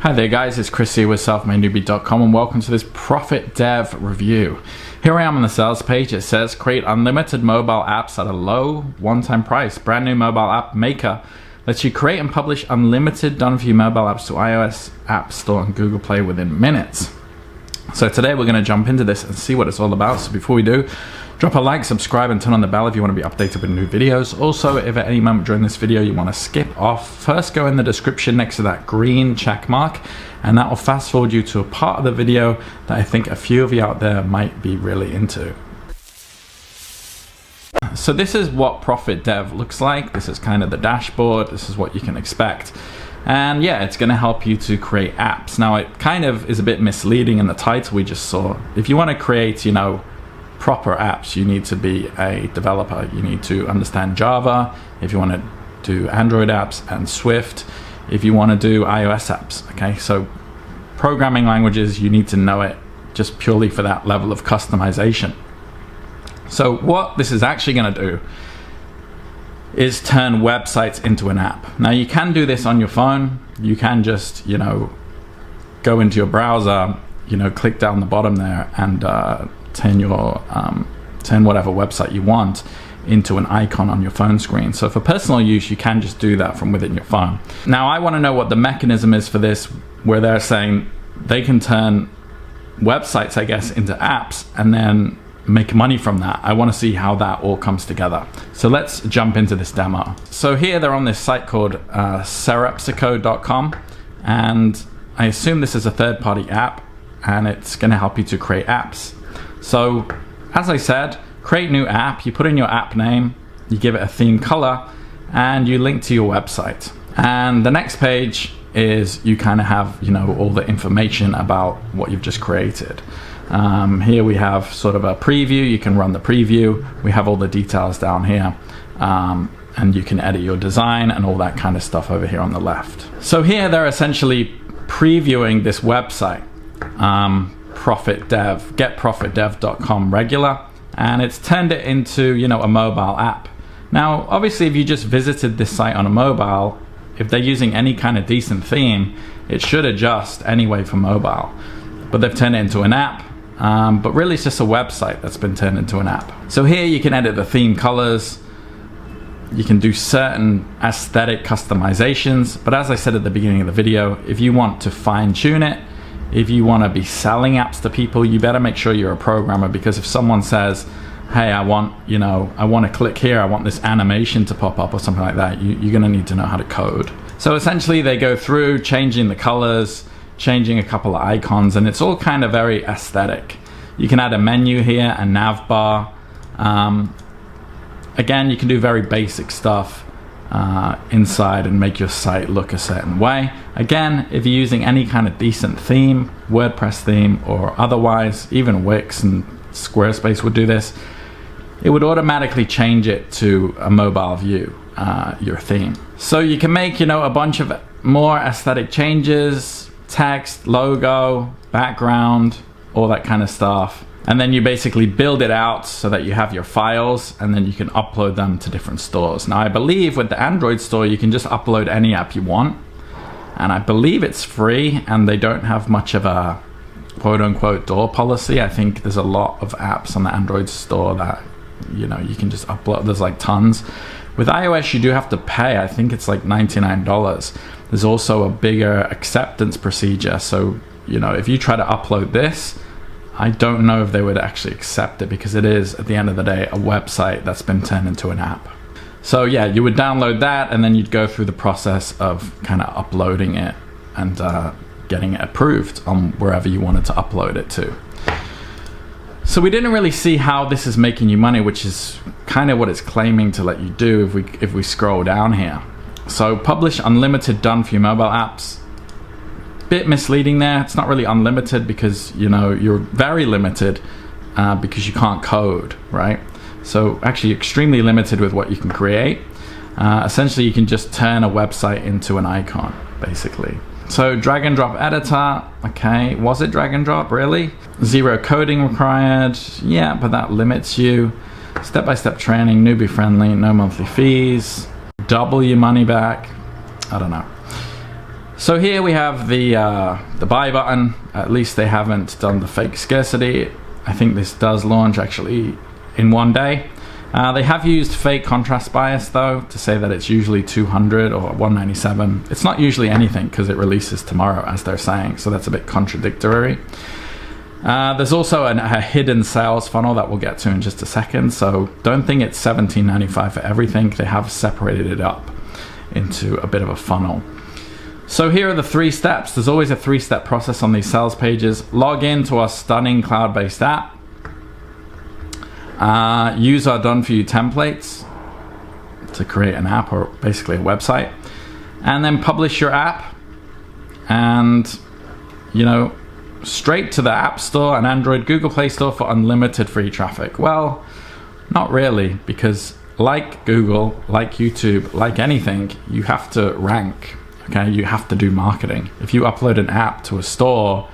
Hi there guys, it's Chris here with selfmadenewbie.com and welcome to this ProfitDev review. Here I am on the sales page. It says create unlimited mobile apps at a low one-time price. Brand new mobile app maker lets you create and publish unlimited done-for-you mobile apps to iOS App Store and Google Play within minutes. So today we're going to jump into this and see what it's all about. So before we do, drop a like, subscribe, and turn on the bell if you want to be updated with new videos. Also, if at any moment during this video you want to skip off, first go in the description next to that green check mark, and that will fast forward you to a part of the video that I think a few of you out there might be really into. So this is what ProfitDev looks like. This is kind of the dashboard. This is what you can expect. And yeah, it's going to help you to create apps. Now, it kind of is a bit misleading in the title we just saw. If you want to create, proper apps, you need to be a developer. You need to understand Java if you want to do Android apps, and Swift if you want to do iOS apps. Okay, so programming languages, you need to know it just purely for that level of customization. So what this is actually going to do is turn websites into an app. Now you can do this on your phone. You can just go into your browser, click down the bottom there and turn whatever website you want into an icon on your phone screen. So for personal use, you can just do that from within your phone. Now I want to know what the mechanism is for this, where they're saying they can turn websites, I guess, into apps and then make money from that. I want to see how that all comes together. So let's jump into this demo. So here they're on this site called serepsico.com, and I assume this is a third-party app and it's going to help you to create apps. So as I said, create new app, you put in your app name, you give it a theme color, and you link to your website. And the next page is you kind of have all the information about what you've just created. Here we have sort of a preview. You can run the preview. We have all the details down here, and you can edit your design and all that kind of stuff over here on the left. So here they're essentially previewing this website, ProfitDev, getprofitdev.com regular, and it's turned it into a mobile app. Now obviously if you just visited this site on a mobile, if they're using any kind of decent theme, it should adjust anyway for mobile, but they've turned it into an app. But really it's just a website that's been turned into an app. So here you can edit the theme colors, you can do certain aesthetic customizations, but as I said at the beginning of the video, if you want to fine tune it, if you want to be selling apps to people, you better make sure you're a programmer, because if someone says, hey, I want to click here, I want this animation to pop up or something like that, you're going to need to know how to code. So essentially they go through changing the colors, changing a couple of icons, and it's all kind of very aesthetic. You can add a menu here, a nav bar. Again, you can do very basic stuff inside and make your site look a certain way. Again, if you're using any kind of decent theme, WordPress theme or otherwise, even Wix and Squarespace would do this, it would automatically change it to a mobile view, your theme. So you can make a bunch of more aesthetic changes, text, logo, background, all that kind of stuff. And then you basically build it out so that you have your files, and then you can upload them to different stores. Now I believe with the Android store, you can just upload any app you want. And I believe it's free, and they don't have much of a quote unquote door policy. I think there's a lot of apps on the Android store that, you can just upload. There's like tons. With iOS, you do have to pay. I think it's like $99. There's also a bigger acceptance procedure. So, if you try to upload this, I don't know if they would actually accept it, because it is, at the end of the day, a website that's been turned into an app. So yeah, you would download that, and then you'd go through the process of kind of uploading it and getting it approved on wherever you wanted to upload it to. So we didn't really see how this is making you money, which is kind of what it's claiming to let you do if we scroll down here. So publish unlimited done-for-you mobile apps. Bit misleading there. It's not really unlimited, because you're very limited because you can't code, right? So actually extremely limited with what you can create. Essentially you can just turn a website into an icon, basically. So drag and drop editor, okay, was it drag and drop, really? Zero coding required, yeah, but that limits you. Step-by-step training, newbie friendly, no monthly fees, double your money back, I don't know. So here we have the buy button. At least they haven't done the fake scarcity. I think this does launch actually in one day. They have used fake contrast bias though, to say that it's usually 200 or 197. It's not usually anything because it releases tomorrow, as they're saying, so that's a bit contradictory. There's also a hidden sales funnel that we'll get to in just a second, so don't think it's $17.95 for everything. They have separated it up into a bit of a funnel. So here are the 3 steps. There's always a 3-step process on these sales pages. Log in to our stunning cloud-based app. Use our done-for-you templates to create an app, or basically a website, and then publish your app, and straight to the App Store and Android Google Play Store for unlimited free traffic. Well, not really, because like Google, like YouTube, like anything, you have to rank. Okay, you have to do marketing. If you upload an app to a store,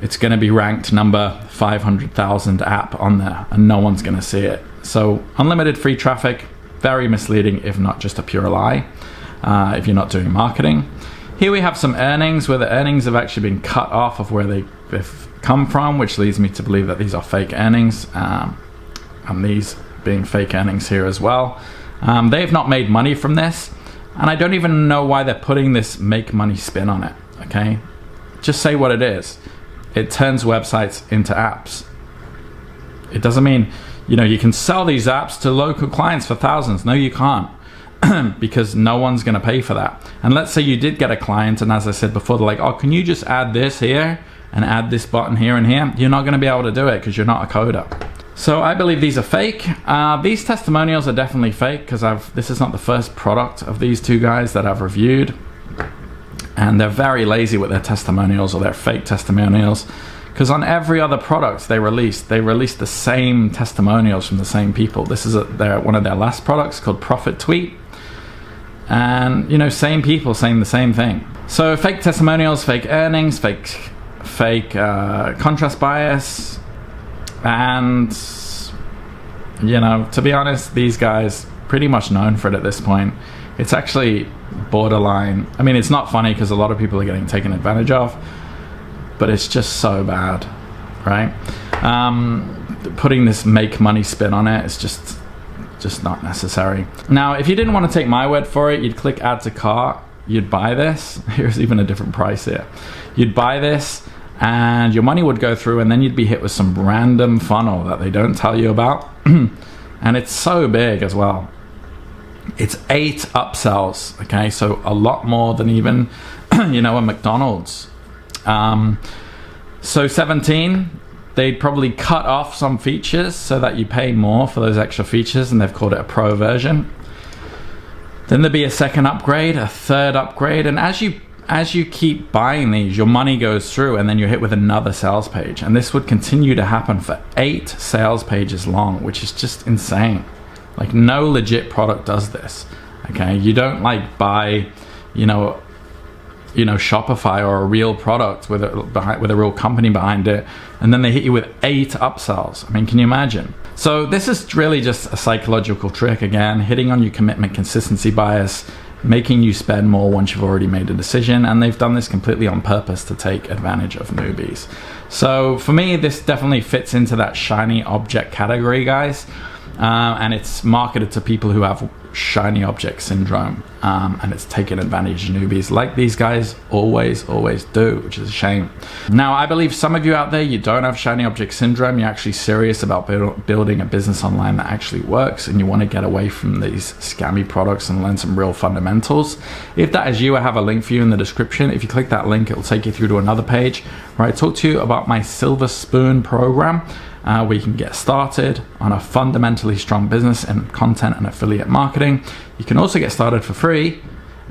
it's going to be ranked number 500,000 app on there, and no one's going to see it. So unlimited free traffic, very misleading, if not just a pure lie, if you're not doing marketing. Here we have some earnings, where the earnings have actually been cut off of where they've come from, which leads me to believe that these are fake earnings, and these being fake earnings here as well. They've not made money from this, and I don't even know why they're putting this make money spin on it. Okay, just say what it is. It turns websites into apps. It doesn't mean, you can sell these apps to local clients for thousands. No, you can't, because no one's going to pay for that. And let's say you did get a client, and as I said before, they're like, oh, can you just add this here and add this button here and here? You're not going to be able to do it because you're not a coder. So I believe these are fake. These testimonials are definitely fake, because this is not the first product of these 2 guys that I've reviewed. And they're very lazy with their testimonials, or their fake testimonials, because on every other product they released the same testimonials from the same people. This is one of their last products called Profit Tweet, and same people saying the same thing. So fake testimonials, fake earnings, fake contrast bias, and to be honest, these guys pretty much known for it at this point. It's actually borderline. I mean, it's not funny because a lot of people are getting taken advantage of, but it's just so bad, right? Putting this make money spin on it is just not necessary. Now, if you didn't want to take my word for it, you'd click add to cart, you'd buy this. Here's even a different price here. You'd buy this, and your money would go through, and then you'd be hit with some random funnel that they don't tell you about. And it's so big as well. It's 8 upsells, okay? So a lot more than even, a McDonald's. So 17, they'd probably cut off some features so that you pay more for those extra features, and they've called it a pro version. Then there'd be a second upgrade, a third upgrade, and as you keep buying these, your money goes through, and then you're hit with another sales page. And this would continue to happen for 8 sales pages long, which is just insane. Like, no legit product does this. Okay, you don't buy, Shopify or a real product with a real company behind it, and then they hit you with 8 upsells. I mean, can you imagine? So this is really just a psychological trick, again, hitting on your commitment consistency bias, making you spend more once you've already made a decision, and they've done this completely on purpose to take advantage of newbies. So for me, this definitely fits into that shiny object category, guys. And it's marketed to people who have shiny object syndrome, and it's taking advantage of newbies like these guys always do, which is a shame. Now, I believe some of you out there, you don't have shiny object syndrome. You're actually serious about building a business online that actually works, and you want to get away from these scammy products and learn some real fundamentals. If that is you, I have a link for you in the description. If you click that link, it will take you through to another page where I talk to you about my Silver Spoon program, where you can get started on a fundamentally strong business in content and affiliate marketing. You can also get started for free,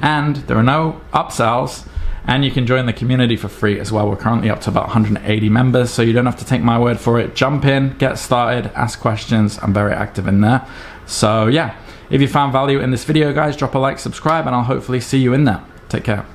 and there are no upsells, and you can join the community for free as well. We're currently up to about 180 members, so you don't have to take my word for it. Jump in, get started, ask questions. I'm very active in there. So yeah, if you found value in this video, guys, drop a like, subscribe, and I'll hopefully see you in there. Take care.